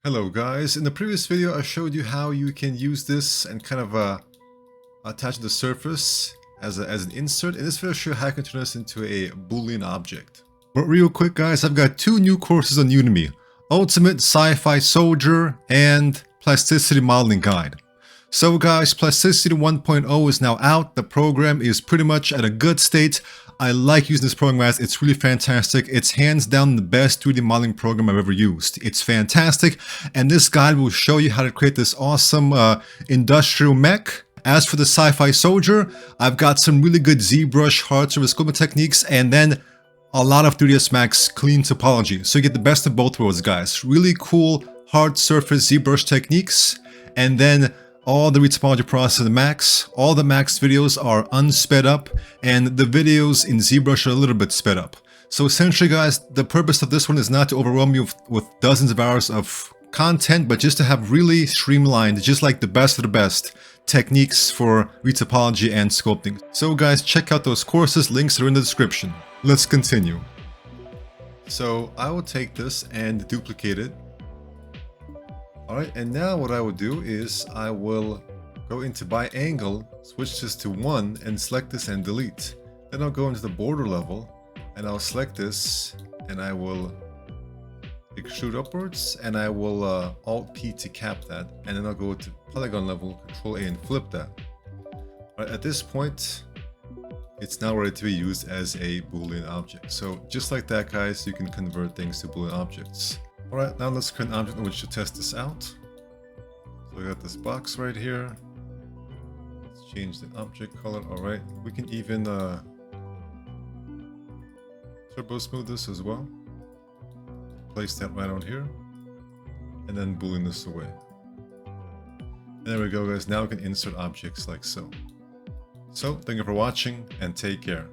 Hello guys, in the previous video I showed you how you can use this and kind of attach the surface as an insert. In this video I'll show you how I can turn this into a Boolean object. But real quick guys, I've got two new courses on Udemy. Ultimate Sci-Fi Soldier and Plasticity Modeling Guide. So guys, Plasticity 1.0 is now out. The program is pretty much at a good state. I like using this program guys, it's really fantastic. It's hands down the best 3D modeling program I've ever used. It's fantastic, and this guide will show you how to create this awesome industrial mech. As for the Sci-Fi Soldier, I've got some really good ZBrush hard surface sculpting techniques, and then a lot of 3ds Max clean topology. So you get the best of both worlds guys. Really cool hard surface ZBrush techniques, and then all the retopology process of the Max. All the Max videos are unsped up, and the videos in ZBrush are a little bit sped up. So essentially guys, the purpose of this one is not to overwhelm you with dozens of hours of content, but just to have really streamlined, just like the best of the best, techniques for retopology and sculpting. So guys, check out those courses, links are in the description. Let's continue. So I will take this and duplicate it. Alright, and now what I will do is I will go into by angle, switch this to 1 and select this and delete. Then I'll go into the border level and I'll select this and I will extrude upwards and I will Alt P to cap that, and then I'll go to polygon level, Control A and flip that. Alright, at this point it's now ready to be used as a Boolean object. So just like that guys, you can convert things to Boolean objects. Alright, now let's create an object in which to test this out. So we got this box right here. Let's change the object color. Alright, we can even turbo smooth this as well. Place that right on here. And then Boolean this away. And there we go guys, now we can insert objects like so. So, thank you for watching and take care.